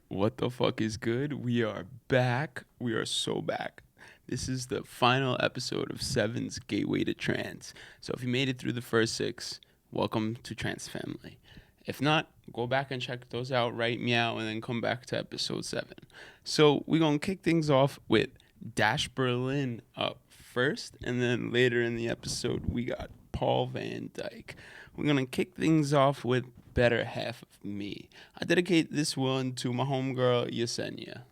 What the fuck is good? We are back. We are so back. This is the final episode of 7's Gateway to Trance. So if you made it through the first 6, welcome to Trance family. If not, go back and check those out, write me out, and then come back to episode 7. So we're going to kick things off with Dash Berlin up first, and then later in the episode, we got Paul Van Dyke. We're going to kick things off with Better Half of Me. I dedicate this one to my homegirl, Yesenia.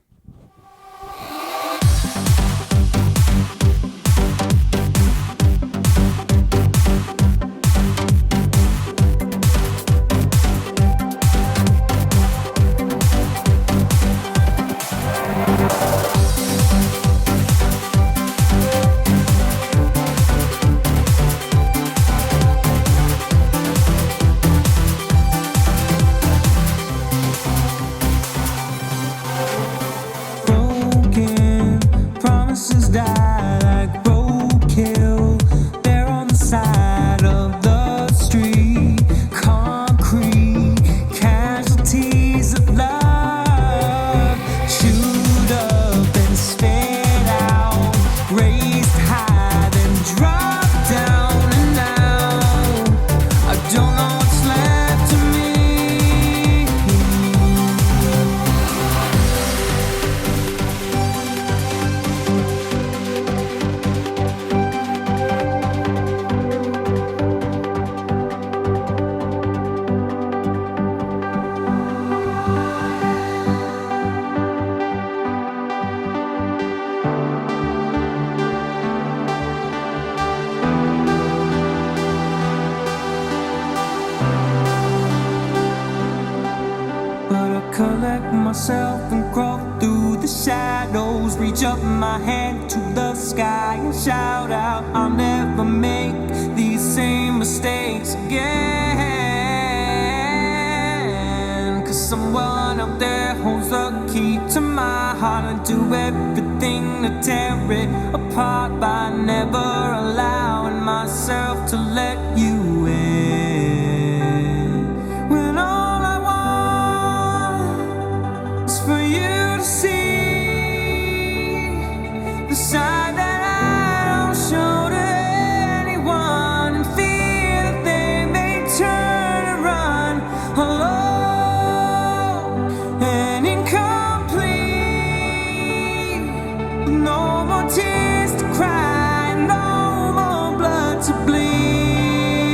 Reach up my hand to the sky and shout out, I'll never make these same mistakes again. Cause someone out there holds the key to my heart, and do everything to tear it apart by never allowing myself to let you in. When all I want is for you to see the side that I don't show to anyone, and fear that they may turn and run alone and incomplete. No more tears to cry, no more blood to bleed.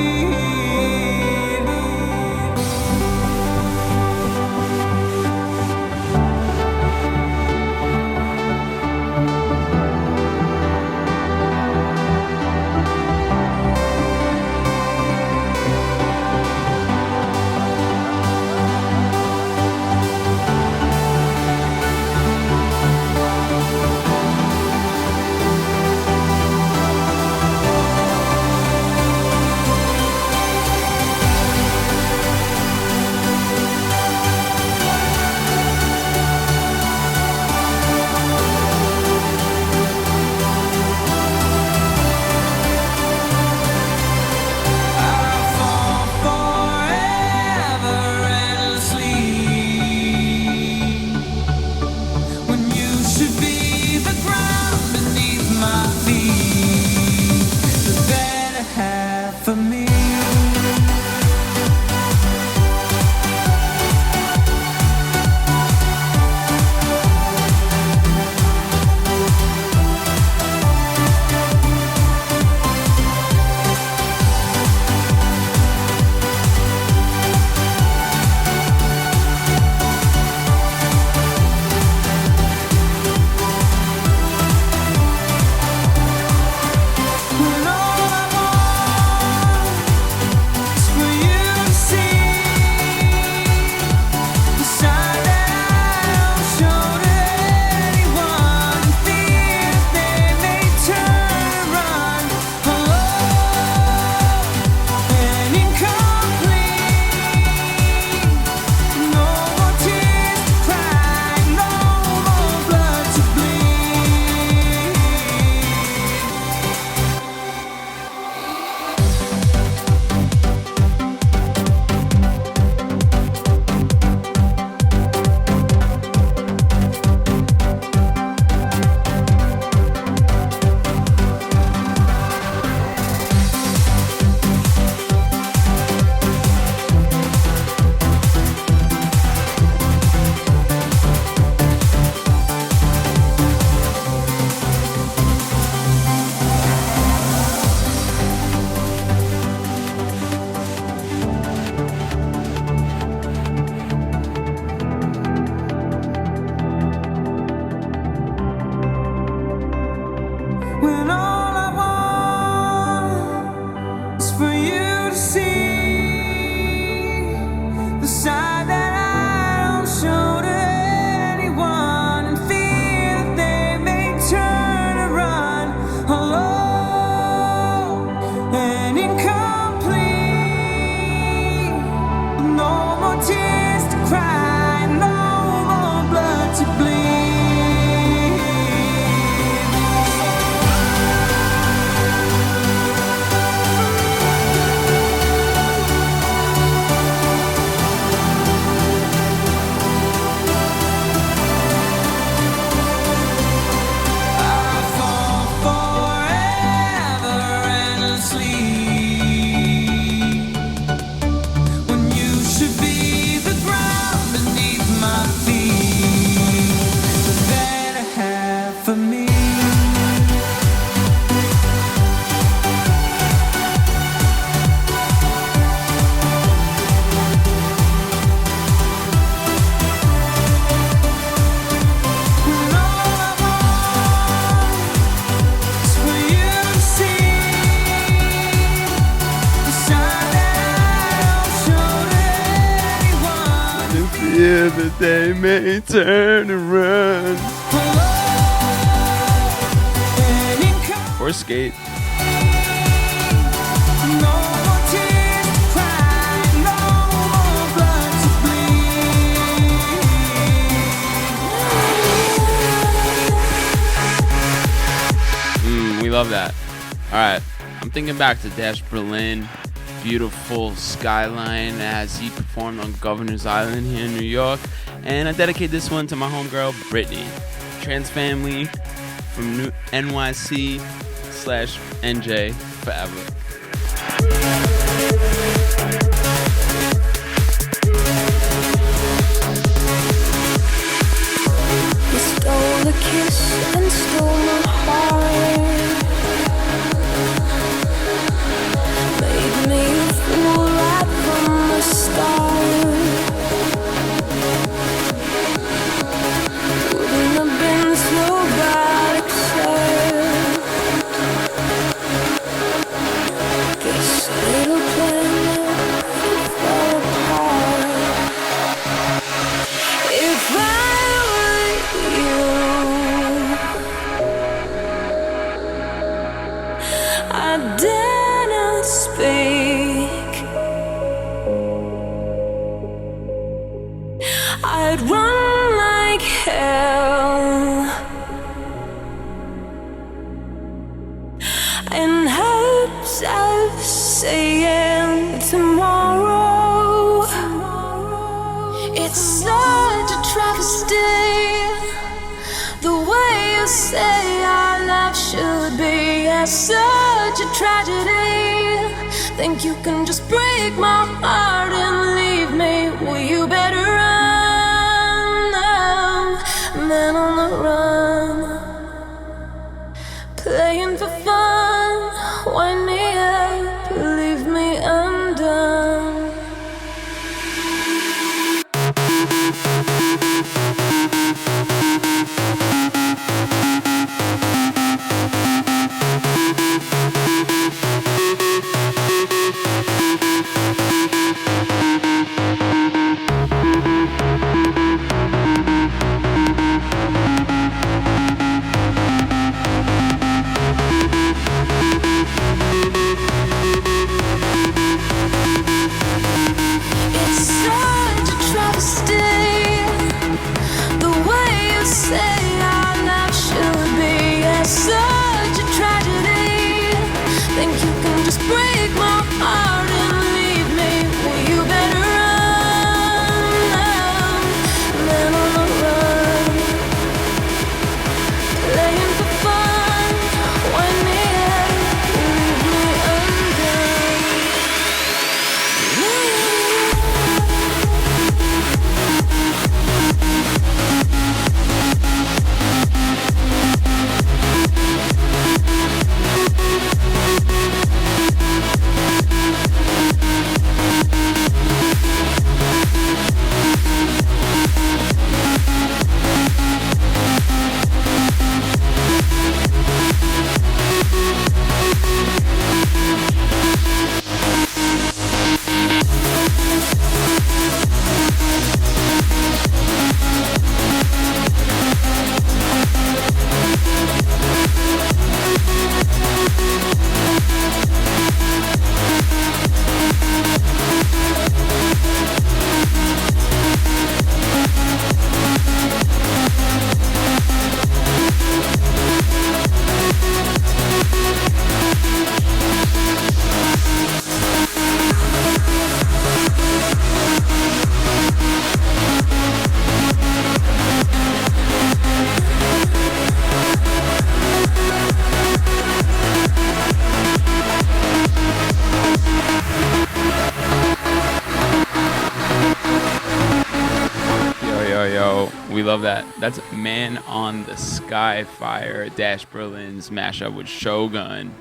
the day may turn around. Or skate. We love that. All right, I'm thinking back to Dash Berlin, beautiful skyline as he performed on Governor's Island here in New York, and I dedicate this one to my homegirl Brittany, Trance family from NYC/NJ forever. You stole a kiss and stole my heart. Made me a fool right from the start. Wouldn't have been so bad except this little planet fell apart. If I were you, I dare not speak. I'd run like hell in hopes of seeing tomorrow. It's such a travesty, the way you say our life should be. It's such a tragedy. Think you can just break my heart and leave me? Well, you better run now, man on the run. Playing for fun, wind me up, leave me undone. It's such a travesty, the way you say our life should be. It's such a tragedy. Think you can just break my heart and leave me? Well, you better run now, man on the run. Playing for fun, wind me up, leave me undone. We love that. That's Man on the Skyfire, Dash Berlin's mashup with Shogun.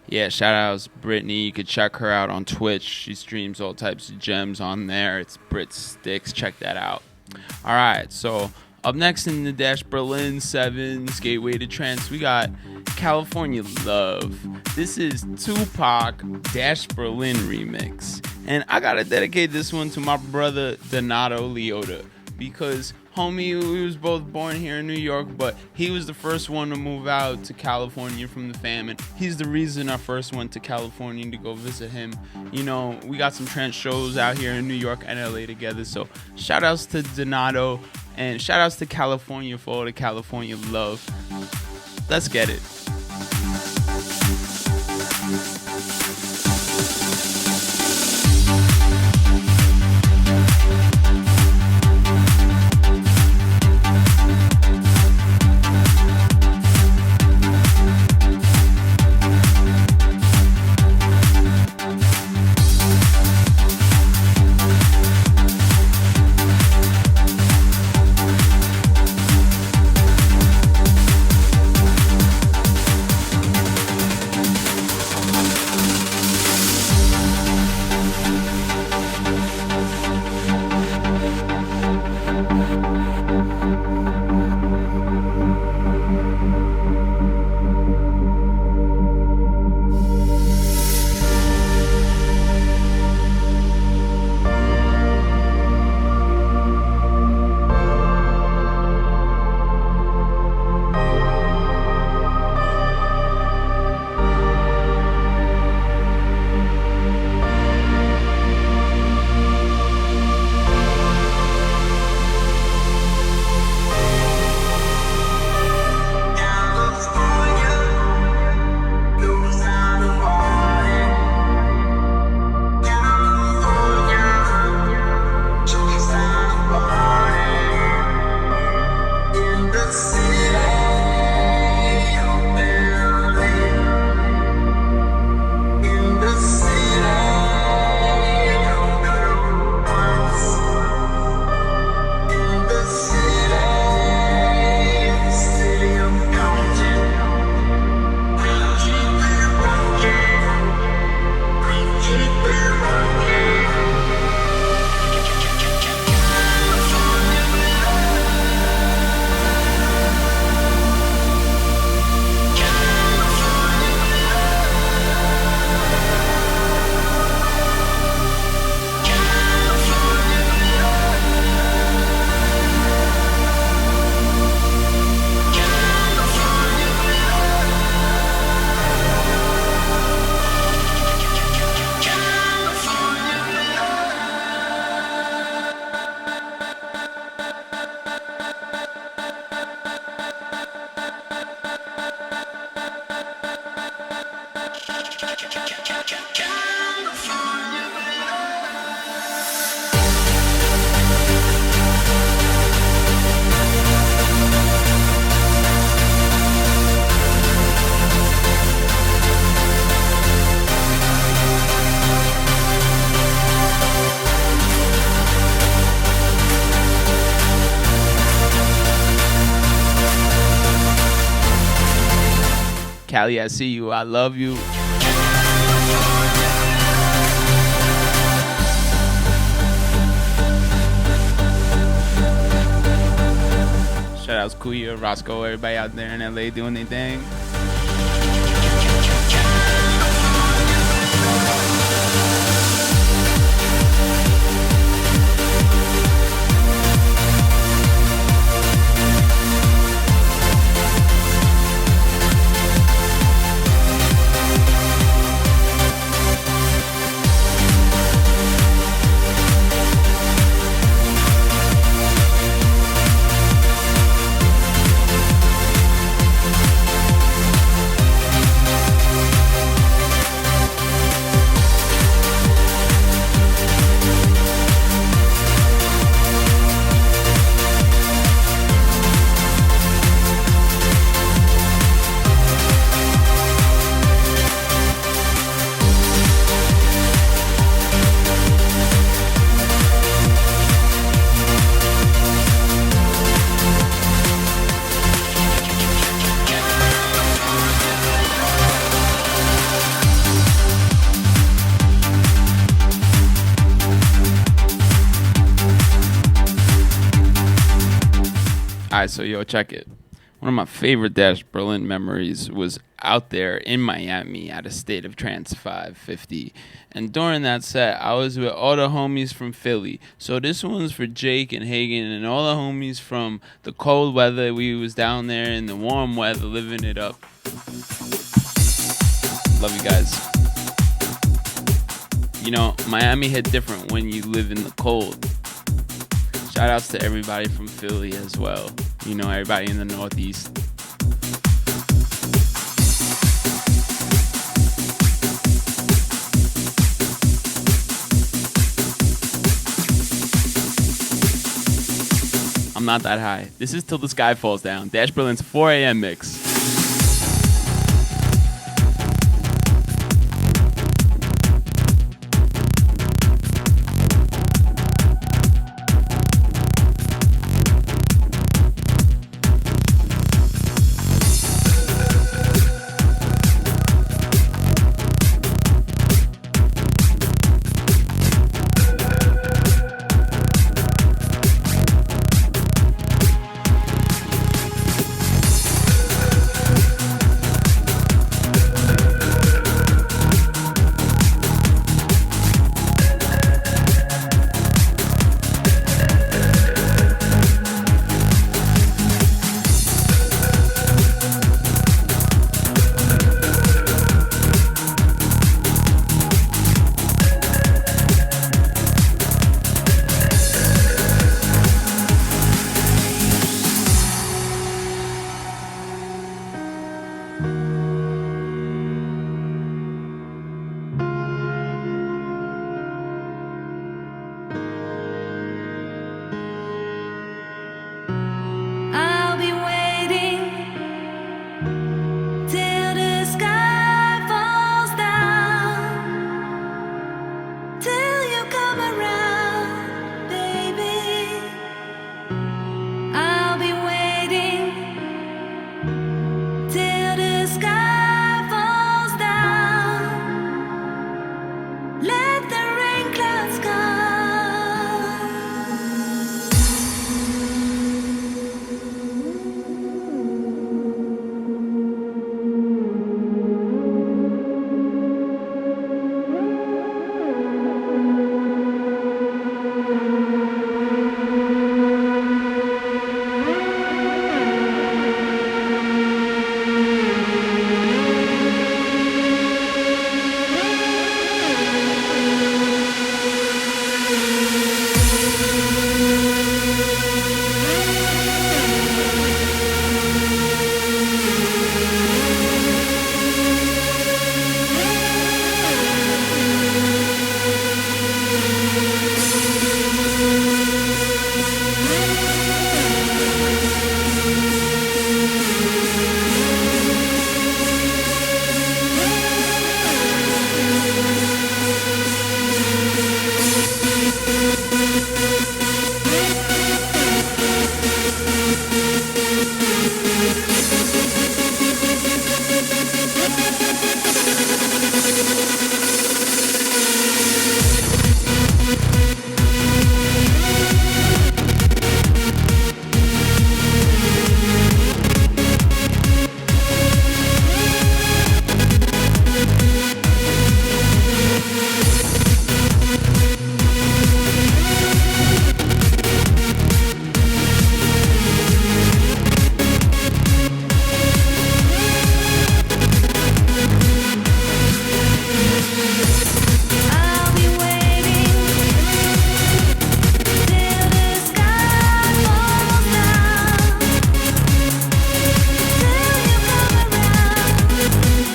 Yeah, shout outs Brittany. You could check her out on Twitch. She streams all types of gems on there. It's Brit Sticks. Check that out. All right, so up next in the Dash Berlin 7's Gateway to Trance, we got California Love. This is Tupac Dash Berlin remix. And I gotta dedicate this one to my brother Donato Leota. because homie, we was both born here in New York, but he was the first one to move out to California from the fam, and he's the reason I first went to California to go visit him. You know, we got some Trance shows out here in New York and LA together, so shout outs to Donato and shout outs to California for all the California love. Let's get it. Cali, I see you. I love you. Shout outs Kuya, Roscoe, everybody out there in LA doing their thing. Alright, so yo, check it. One of my favorite Dash Berlin memories was out there in Miami at a State of Trance 550. And during that set, I was with all the homies from Philly. So this one's for Jake and Hagen and all the homies from the cold weather. We was down there in the warm weather, living it up. Love you guys. You know, Miami hit different when you live in the cold. Shout outs to everybody from Philly as well. You know, everybody in the Northeast. I'm not that high. This is Till the Sky Falls Down. Dash Berlin's 4 a.m. mix.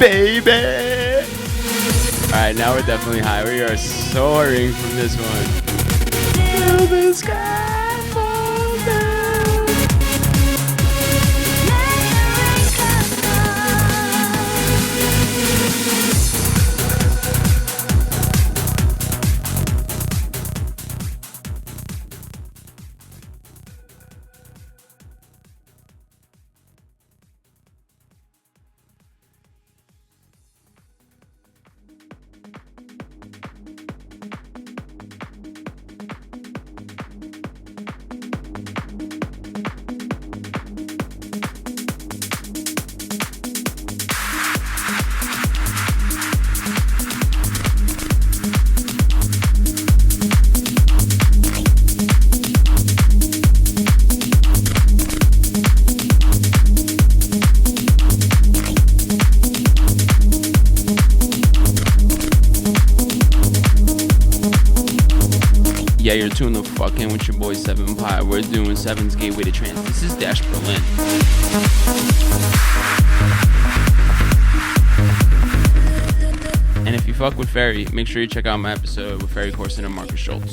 Baby! Alright, now we're definitely high. We are soaring from this one. Till the sky falls down. Yeah, you're tuned the fuck in with your boy 7 Pie. We're doing 7's Gateway to Trance. This is Dash Berlin. And if you fuck with Ferry, make sure you check out my episode with Ferry, Corsten, and Marcus Schultz.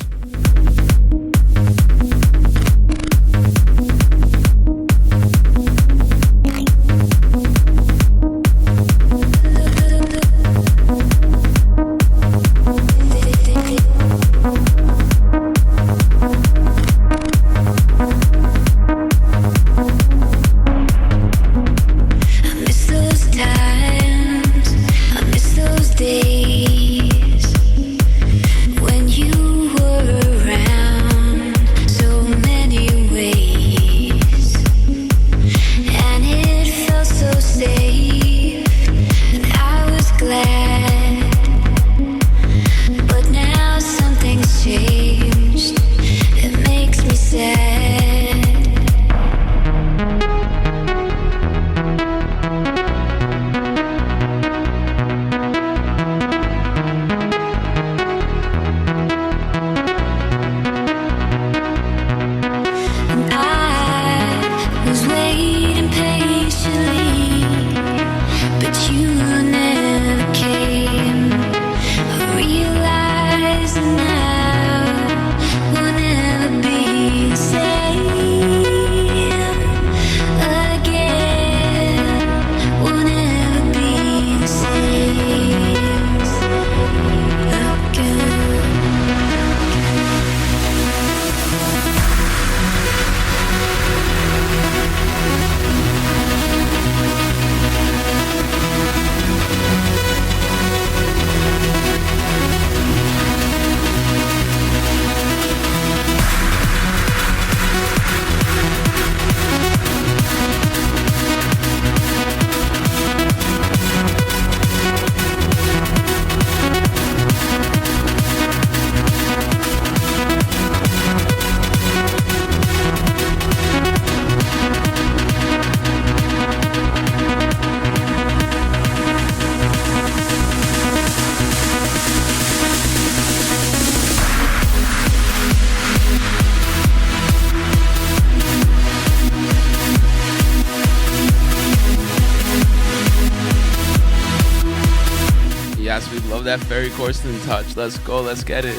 Yes, we love that Ferry Corsten touch. Let's go, let's get it.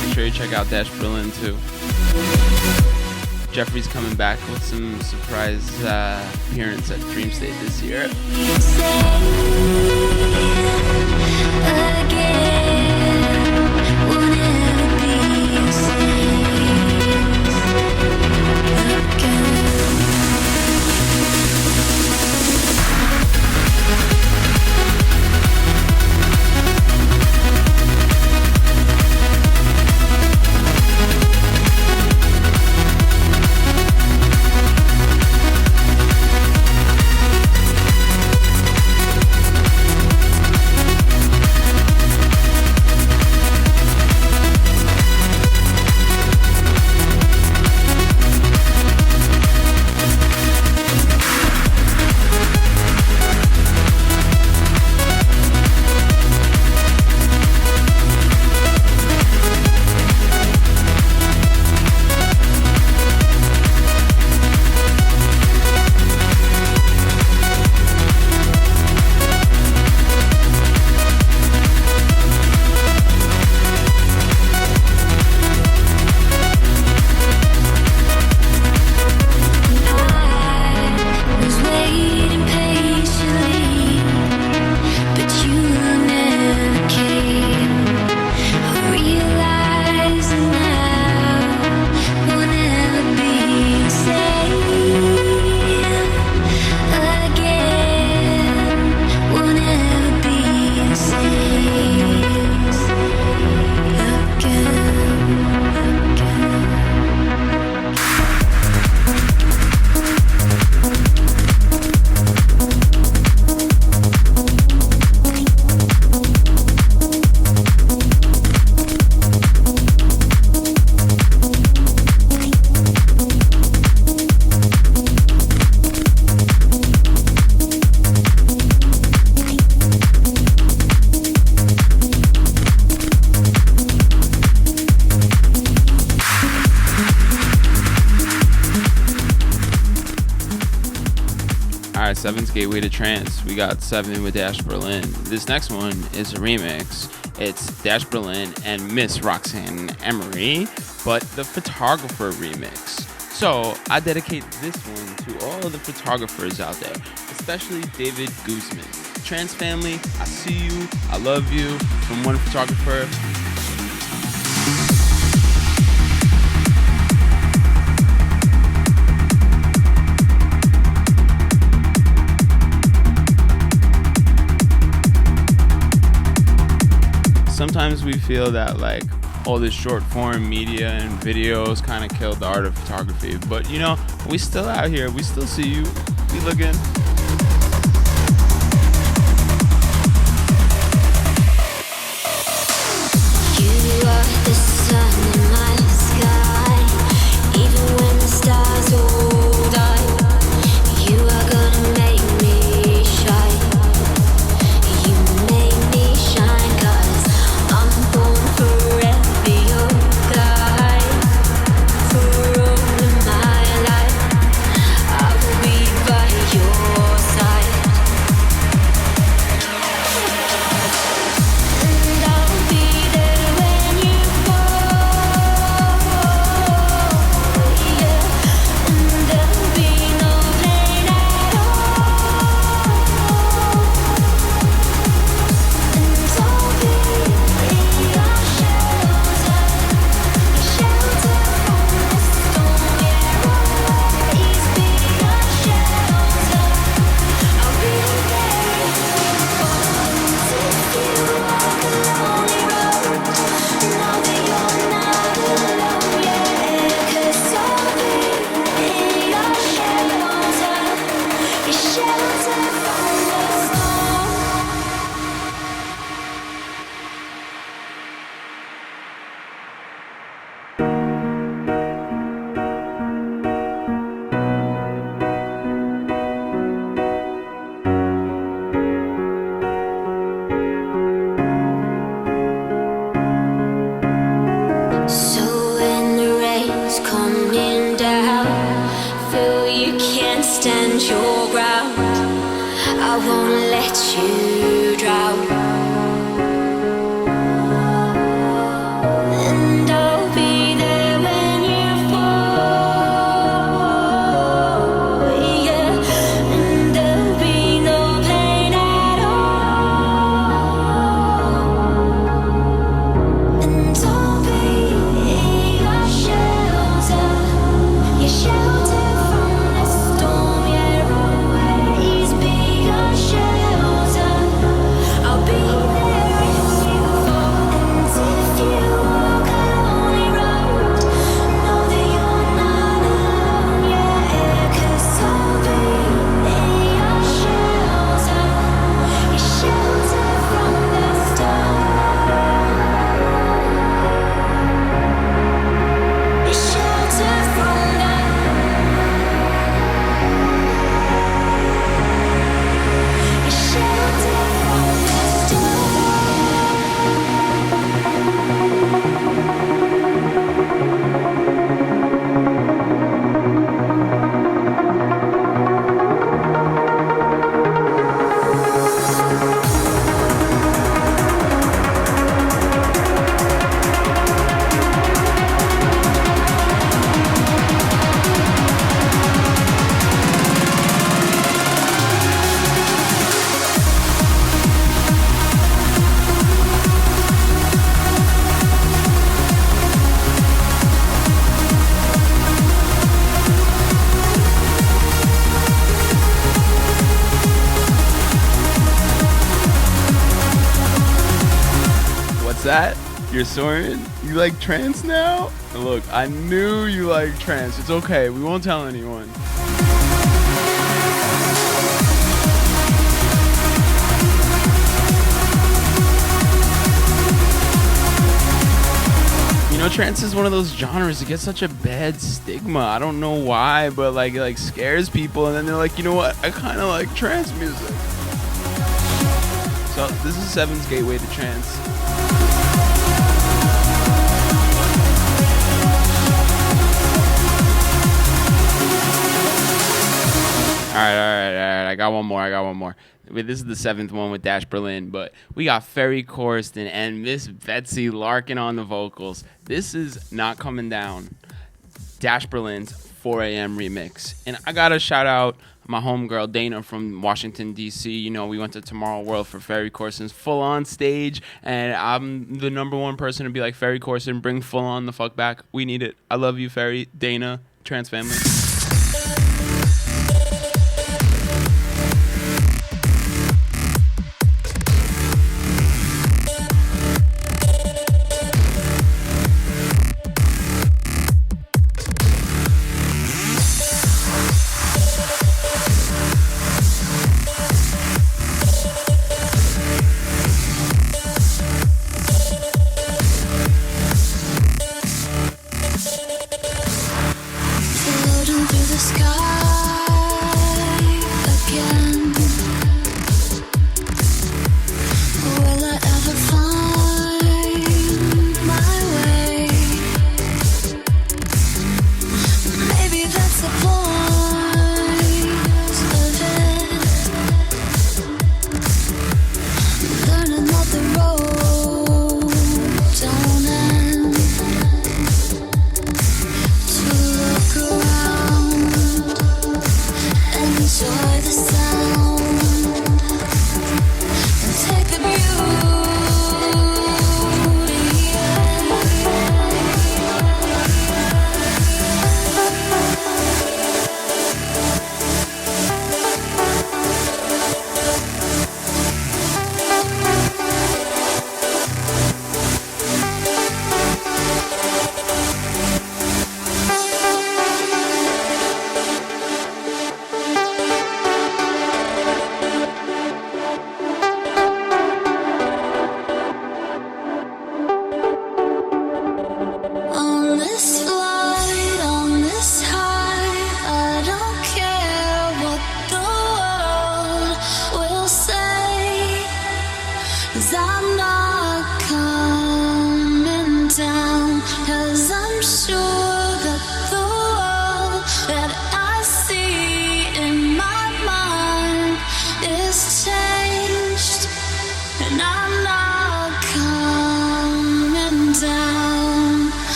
Make sure you check out Dash Berlin too. Jeffrey's coming back with some surprise appearance at Dream State this year. Alright, 7's Gateway to Trance. We got 7 with Dash Berlin. This next one is a remix. It's Dash Berlin and Miss Roxanne Emery, but the photographer remix. So I dedicate this one to all of the photographers out there, especially David Guzman. Trance family, I see you, I love you. From one photographer. Sometimes we feel that like all this short form media and videos kind of killed the art of photography, but you know, we still out here, we still see you, we looking. You are the sun in my sky, even when the stars all die. You are gonna make me shine. You make me shine, 'cause I'm born forever your guide. For all of my life, I will be by your side. And I'll be there when you fall, yeah. And there'll be no pain at all. And I'll be your shelter from the storm. Yeah, always be your shelter. I'll be there if you fall. If you walk a lonely road, know that you're not alone. Yeah, 'cause I'll be your shelter from the storm. So when the rain's coming down, feel you can't stand your ground, I won't let you drown. And I'll be there when you fall, yeah. And there'll be no pain at all. And I'll be your shelter from the storm. Yeah, always be your shelter. I'll be there if you fall. And if you walk a lonely road, know that you're not alone. Yeah, 'cause I'll be your shelter from the storm. Your shelter from the What's that? You're soaring? You like trance now? Look, I knew you like trance. It's okay, we won't tell anyone. You know, trance is one of those genres that gets such a bad stigma. I don't know why, but like it like scares people, and then they're like, you know what? I kind of like trance music. So this is 7's Gateway to Trance. All right. I got one more. Wait, this is the 7th one with Dash Berlin, but we got Ferry, Corsten, and Miss Betsy Larkin on the vocals. This is Not Coming Down, Dash Berlin's 4 a.m. remix. And I gotta shout out my homegirl Dana from Washington, D.C. You know, we went to Tomorrow World for Ferry Corsten's Full On stage, and I'm the number one person to be like, Ferry Corsten, bring Full On the fuck back. We need it. I love you, Ferry, Dana, Trance family.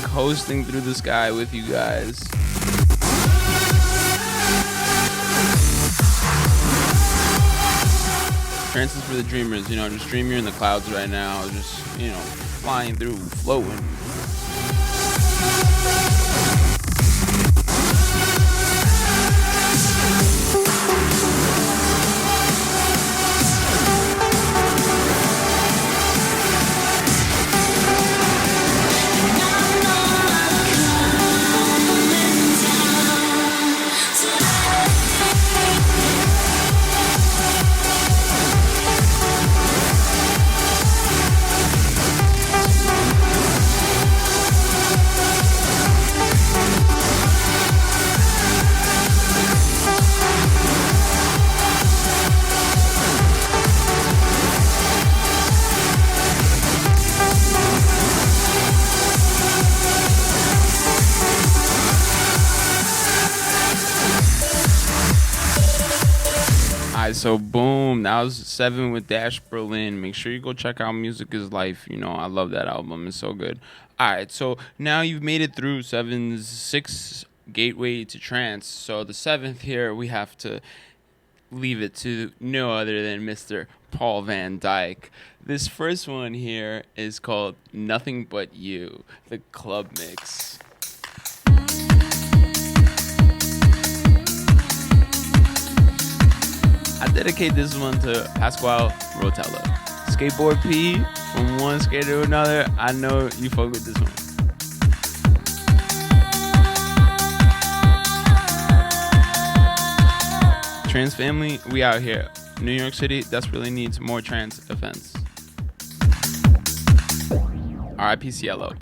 Coasting through the sky with you guys. Trance is for the dreamers, you know, just dream you're in the clouds right now, just, you know, flying through, floating. so boom, that was 7 with Dash Berlin. Make sure you go check out Music is Life. You know, I love that album. It's so good. All right, so now you've made it through 7's 6 gateway to trance. So the 7th here, we have to leave it to no other than Mr. Paul Van Dyke. This first one here is called Nothing But You, the club mix. I dedicate this one to Pasquale Rotello. Skateboard P, from one skater to another, I know you fuck with this one. Trance family, we out here. New York City desperately needs more trance events. R.I.P. Cielo.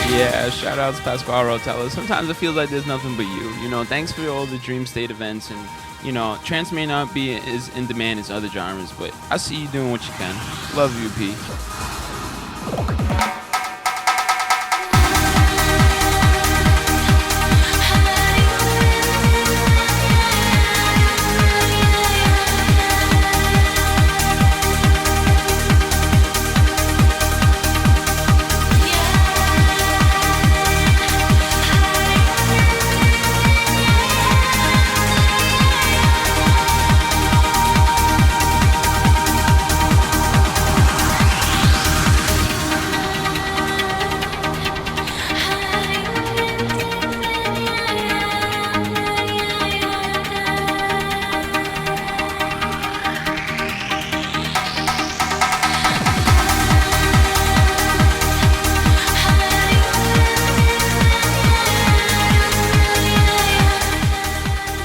Yeah, shout outs Pasquale Rotella. Sometimes it feels like there's nothing but you. You know, thanks for all the Dream State events. And, you know, trance may not be as in demand as other genres, but I see you doing what you can. Love you, P.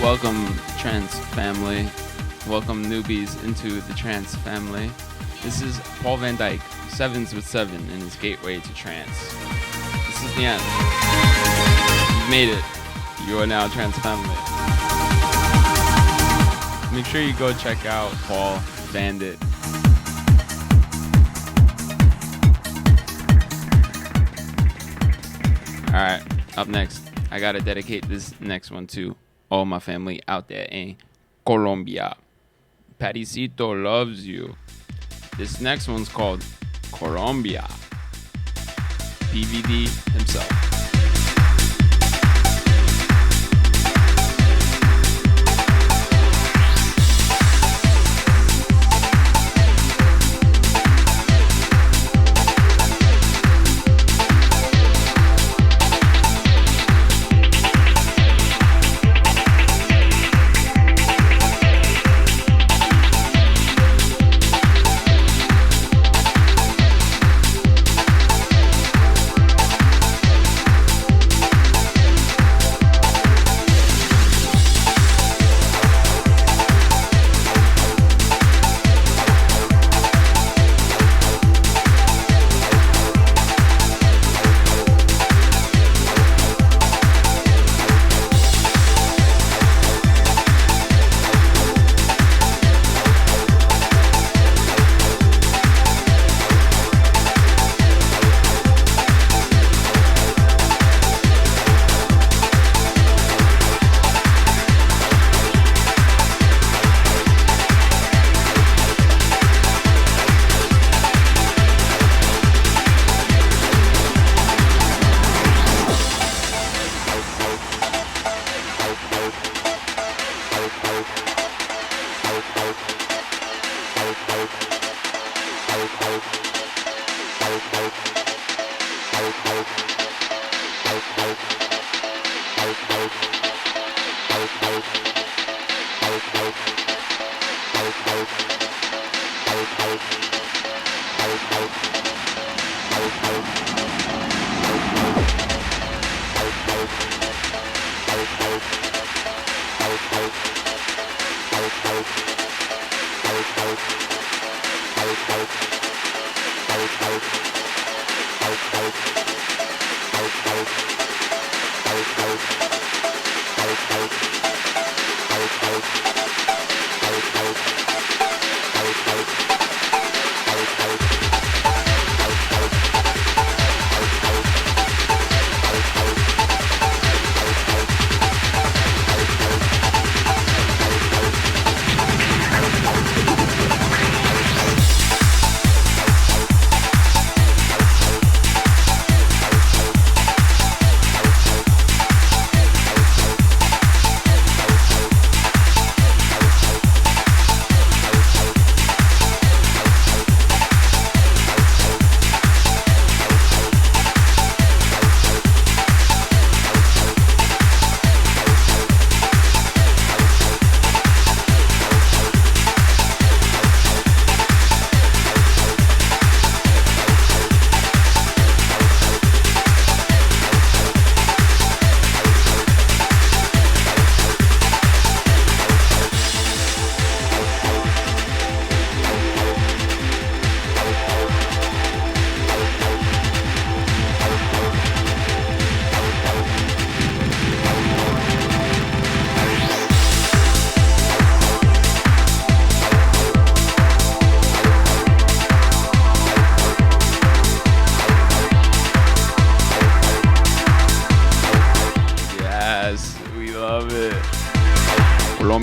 Welcome, Trance family. Welcome, newbies, into the Trance family. This is Paul Van Dyke, 7's with 7 in his gateway to trance. This is the end. You've made it. You are now Trance family. Make sure you go check out Paul Vandit. Alright, up next, I gotta dedicate this next one to all my family out there in Colombia. Paticito loves you. This next one's called Colombia. PVD himself.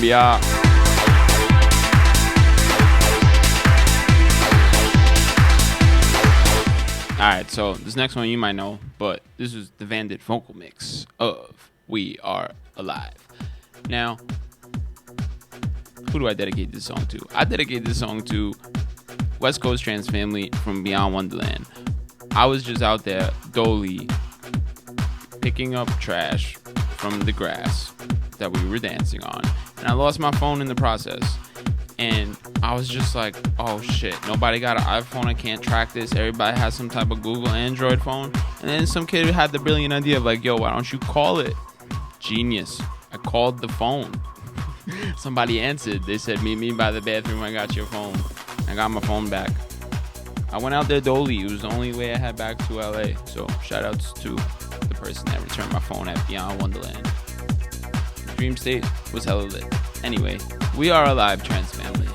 Colombia. Alright, so this next one you might know, but this is the Vandit vocal mix of We Are Alive. Now, who do I dedicate this song to? I dedicate this song to West Coast Trance family from Beyond Wonderland. I was just out there dolly picking up trash from the grass that we were dancing on, and I lost my phone in the process. And I was just like, oh shit, nobody got an iPhone, I can't track this. Everybody has some type of Google Android phone. And then some kid had the brilliant idea of like, yo, why don't you call it? Genius. I called the phone. Somebody answered. They said, meet me by the bathroom, I got your phone. I got my phone back. I went out there dolly. It was the only way I had back to LA. So shout outs to the person that returned my phone at Beyond Wonderland. Dream State was hella lit. Anyway, we are alive, Trance family.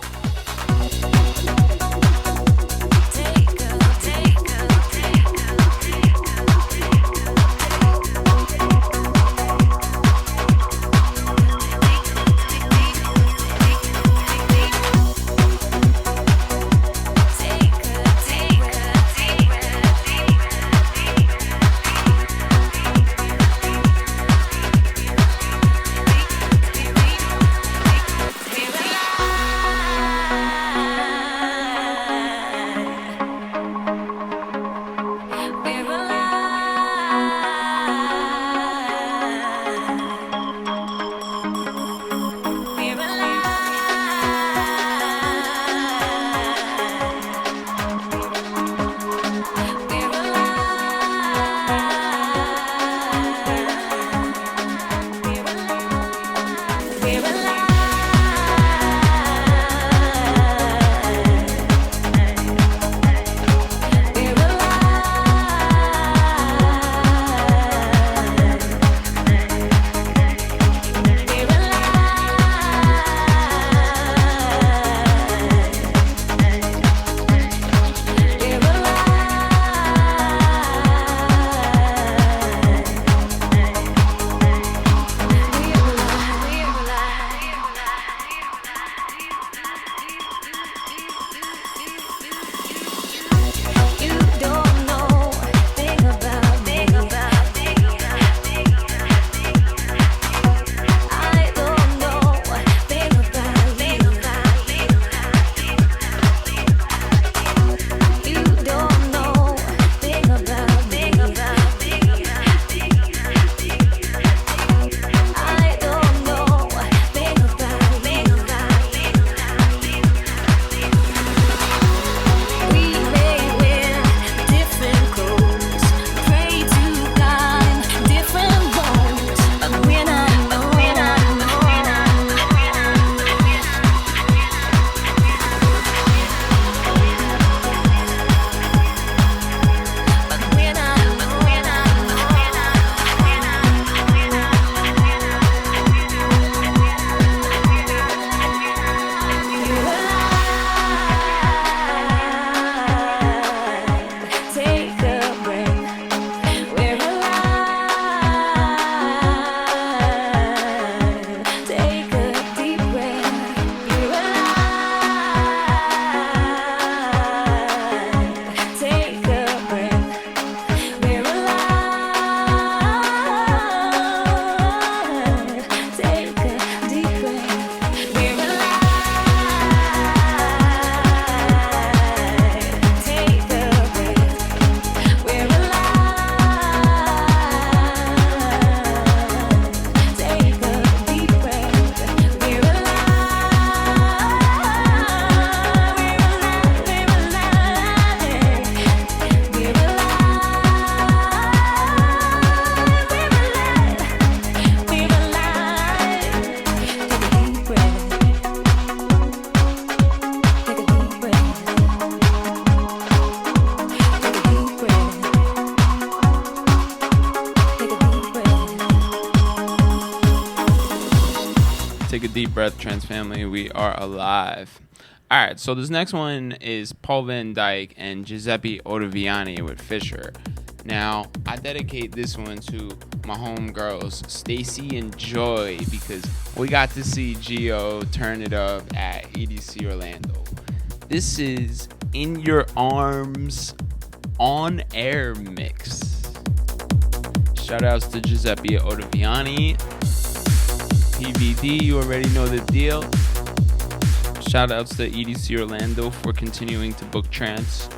Take a deep breath, Trance family. We are alive. All right, so this next one is Paul Van Dyke and Giuseppe Ottaviani with Fisher. Now, I dedicate this one to my homegirls Stacy and Joy, because we got to see Gio turn it up at EDC Orlando. This is In Your Arms on air mix. Shout outs to Giuseppe Ottaviani, PVD, you already know the deal. Shout outs to EDC Orlando for continuing to book Trance.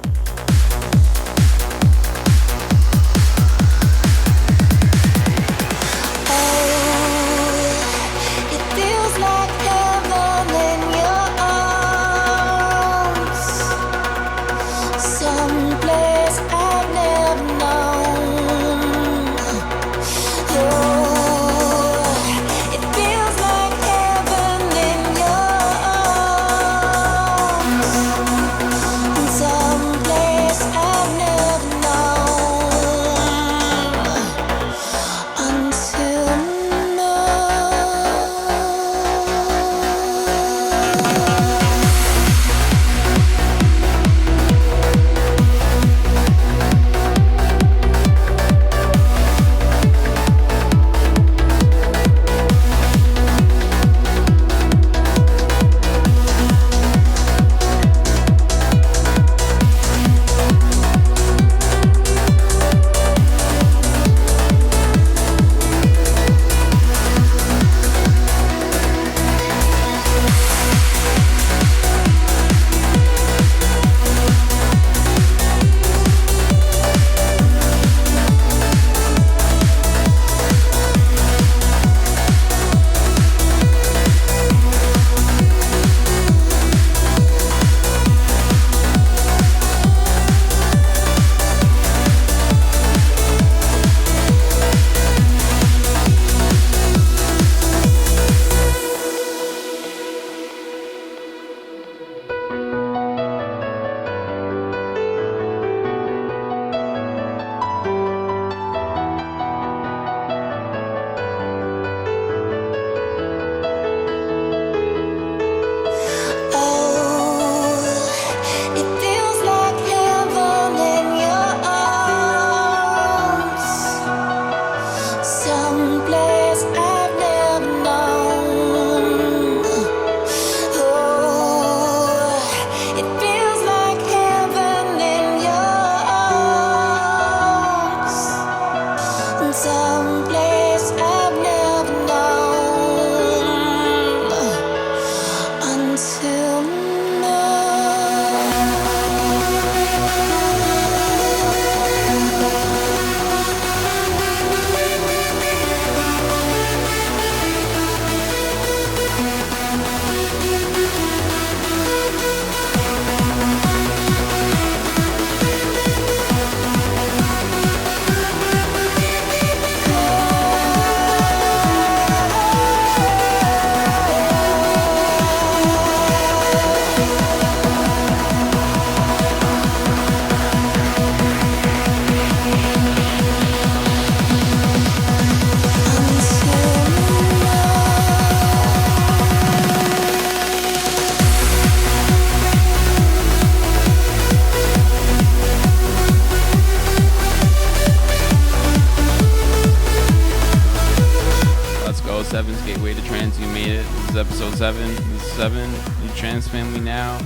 Episode 7. This is 7. You Trance family now.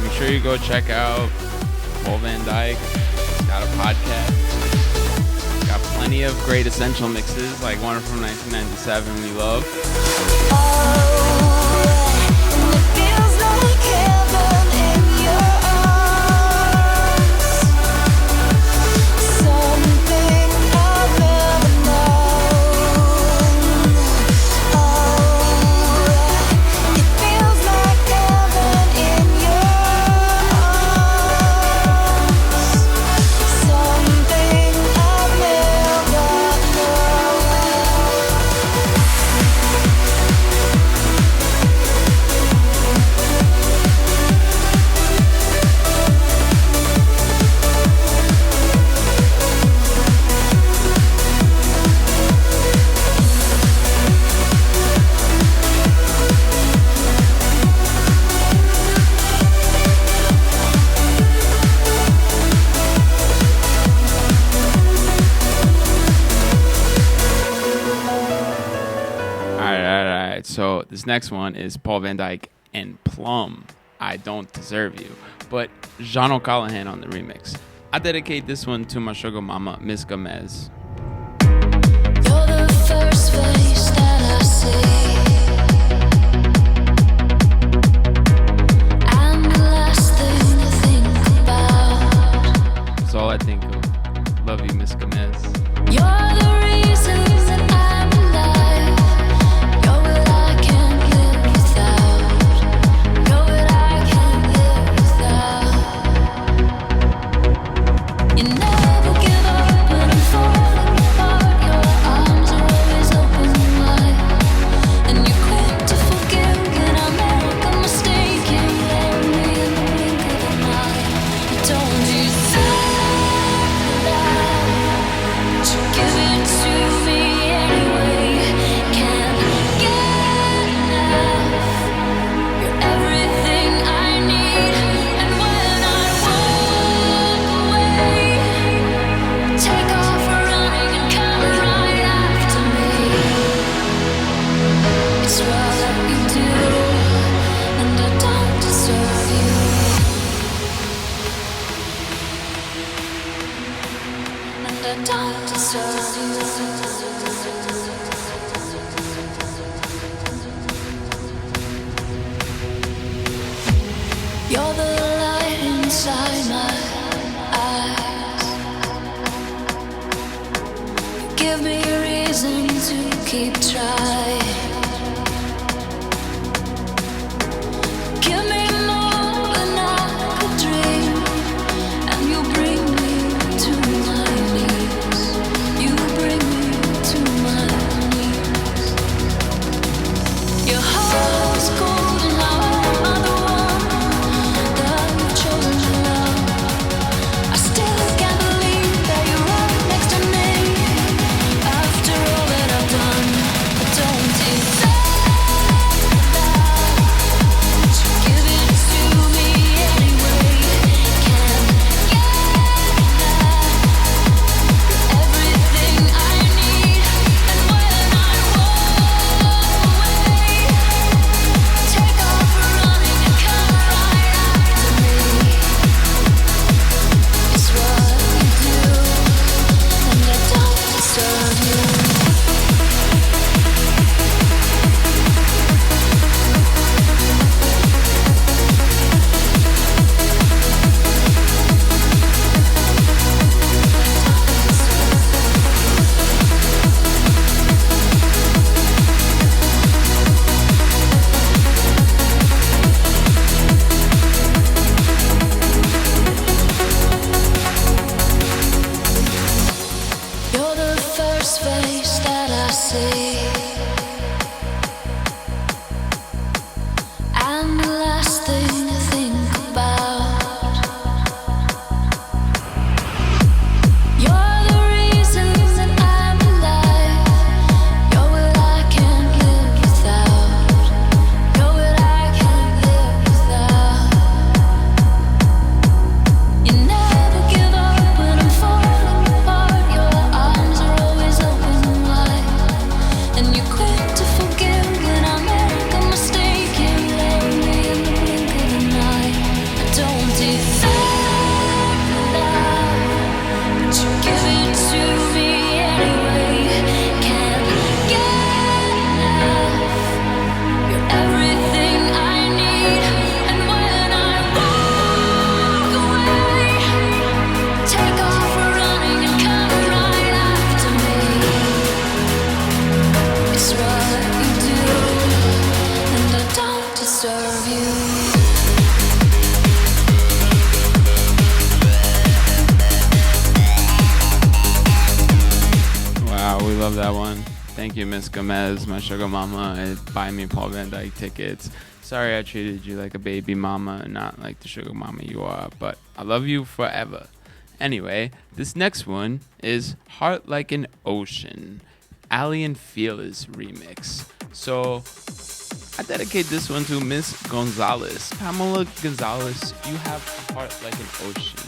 Make sure you go check out Paul Van Dyke. He's got a podcast. Got plenty of great essential mixes, like one from 1997 we love. So this next one is Paul Van Dyk and Plum, I Don't Deserve You, but Jean Callaghan on the remix. I dedicate this one to my sugar mama, Miss Gomez. You're the first face that I see, and the last thing I think about. That's all I think of. Love you, Miss Gomez. You're the reason that I'm alive. You're what I can't live without. You're what I can't live without. You never give up when I'm falling apart. Your arms are always open wide, and you're quick to forgive when I make a mistake. You love me in the blink of an eye. You don't deserve love, but you give it to me anyway. Can't get enough. You're everything I need, and when I walk away, take off running and come right after me. It's what you do, and I don't deserve you. And I don't deserve you. You're the light inside my eyes. You give me a reason to keep trying. Give me more than I could dream, and you bring me to my knees. You bring me to my knees. Your heart is cold, and now I'm the one that you've chosen to love. I still can't believe that you're right next to me. After all that I've done, I don't deserve love, but you give it to me anyway. Can't get enough. You're everything I need, and when I walk away, take off running and come right after me. It's what you do, and I don't deserve you. You're the first face that I see, and the last thing I think about. You're the reason that I'm alive. You're what I can't live without. You're what I can't live without. You never give up when I'm falling apart. Your arms are always open wide, and you're quick to forgive when I make a mistake. You love me in the blink of an eye. I don't deserve love, but you give it to me anyway. Can't get enough. You're everything I need, and when I walk away, take off running and come right after me. It's what you do, and I don't deserve you. Wow, we love that one. Thank you, Miss Gomez, my sugar mama, and buy me Paul Van Dyk tickets. Sorry I treated you like a baby mama and not like the sugar mama you are, but I love you forever. Anyway, this next one is Heart Like an Ocean, Ali and Fila's remix. So I dedicate this one to Miss Gonzalez. Pamela Gonzalez, you have a heart like an ocean.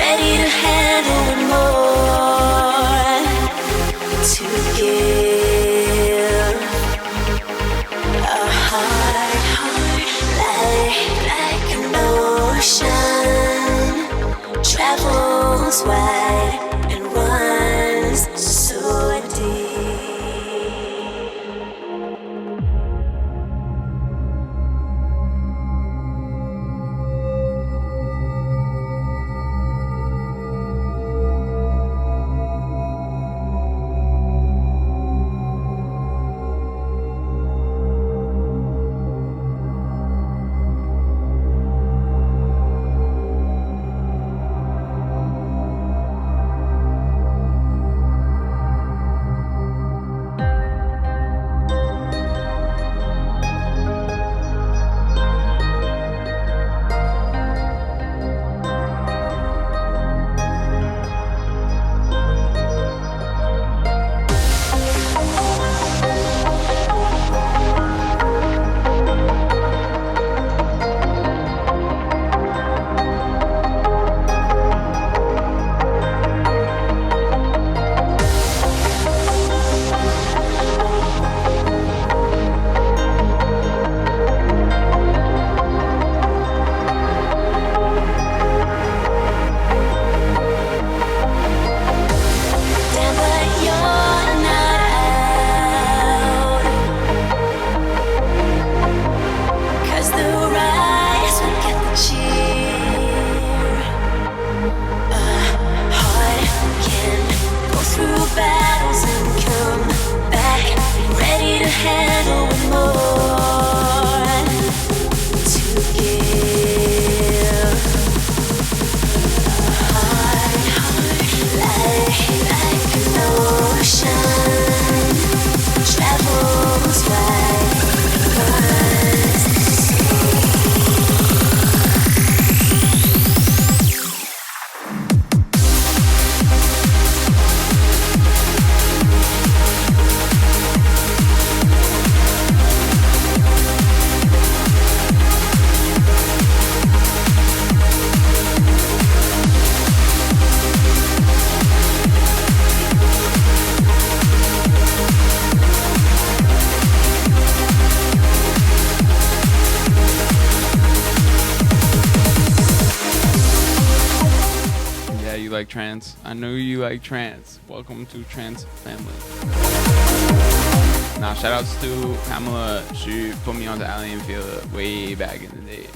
ready to handle and more to give. A heart like an ocean travels wide and runs so deep. Like trance. I know you like trance. Welcome to Trance family. Now, shout outs to Pamela. She put me onto Alien Fila way back in the day.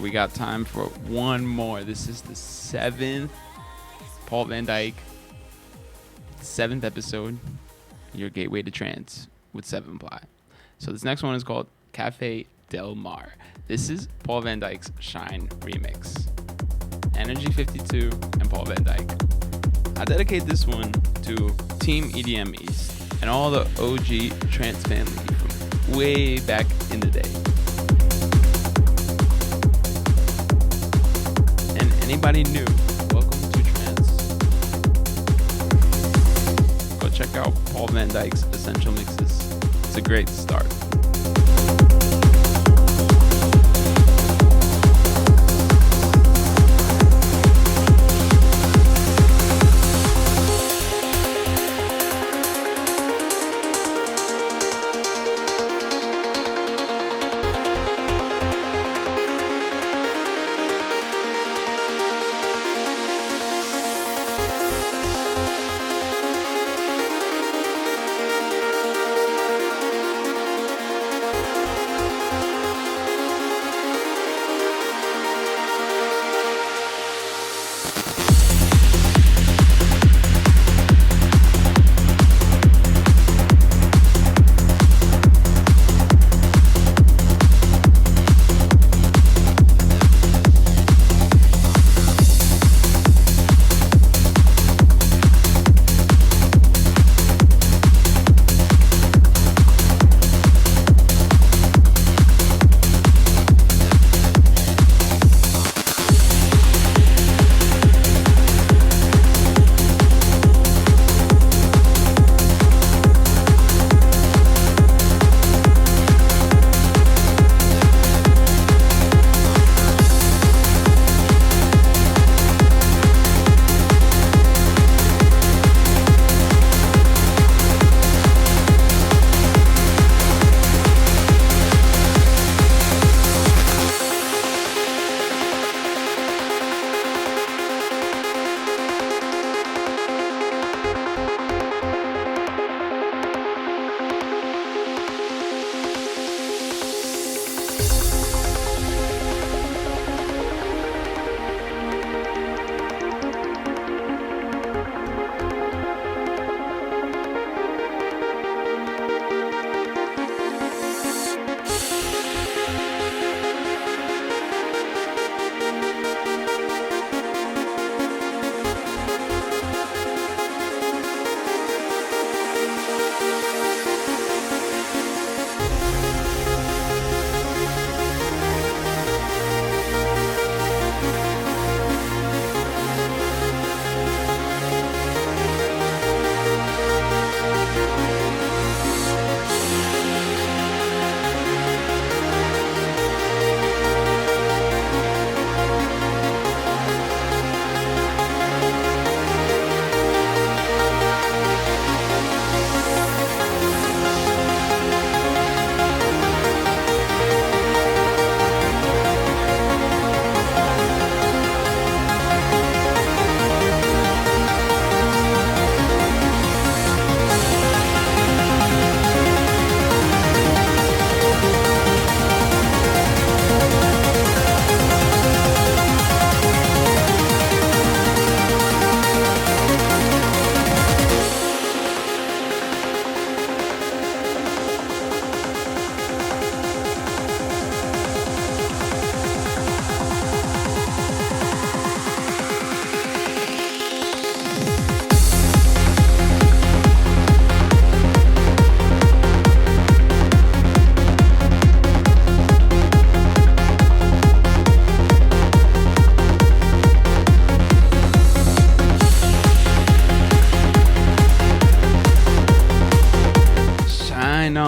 We got time for one more. This is the 7th Paul Van Dyk, 7th episode, your gateway to trance with 7 Ply. So this next one is called Cafe Del Mar. This is Paul Van Dyk's Shine remix. Energy 52 and Paul Van Dyk. I dedicate this one to Team EDM East and all the OG trance family from way back in the day. Anybody new, welcome to Trance. Go check out Paul Van Dyk's Essential Mixes. It's a great start.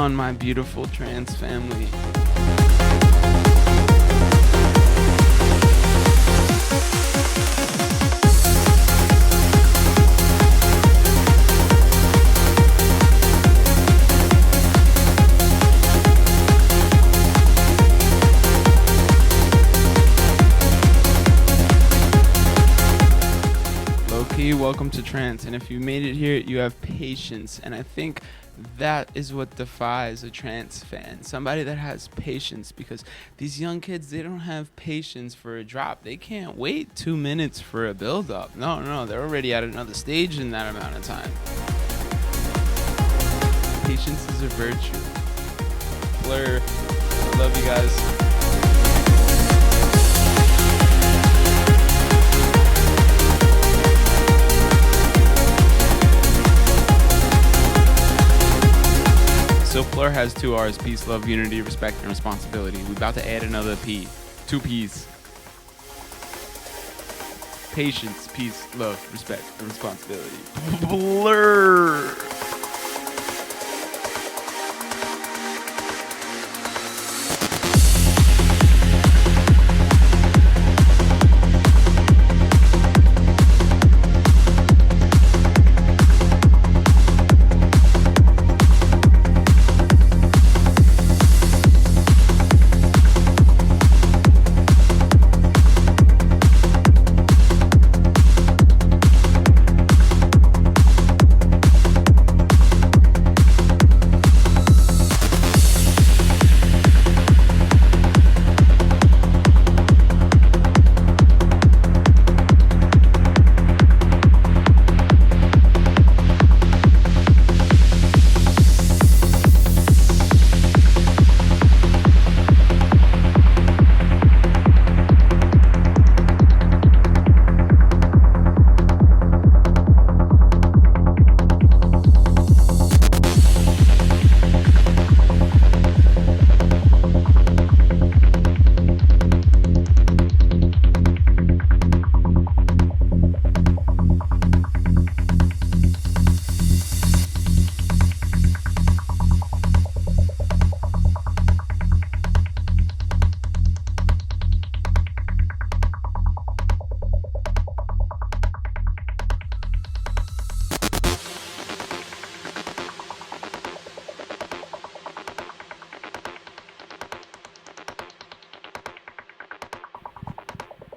on, my beautiful trance family? Welcome to Trance, and if you made it here, you have patience, and I think that is what defines a trance fan. Somebody that has patience, because these young kids, they don't have patience for a drop. They can't wait 2 minutes for a build-up. No, they're already at another stage in that amount of time. Patience is a virtue. Blur, I love you guys. So Fleur has 2 R's: peace, love, unity, respect, and responsibility. We're about to add another P. 2 P's. Patience, peace, love, respect, and responsibility. Blur.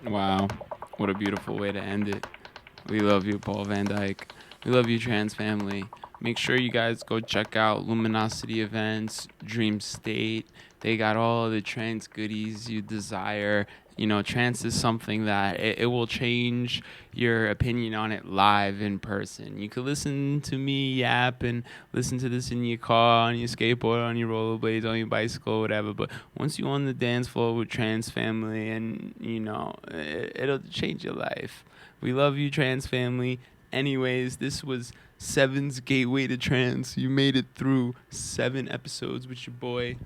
Wow, what a beautiful way to end it. We love you, Paul Van Dyke. We love you, Trans family. Make sure you guys go check out Luminosity Events, Dream State. They got all the trance goodies you desire. You know, trance is something that it will change your opinion on it live in person. You could listen to me yap and listen to this in your car, on your skateboard, on your rollerblades, on your bicycle, whatever. But once you're on the dance floor with Trance family, and, you know, it'll change your life. We love you, Trance family. Anyways, this was 7's Gateway to Trance. You made it through 7 episodes with your boy.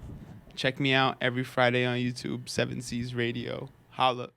Check me out every Friday on YouTube, 7C's Radio. Holla.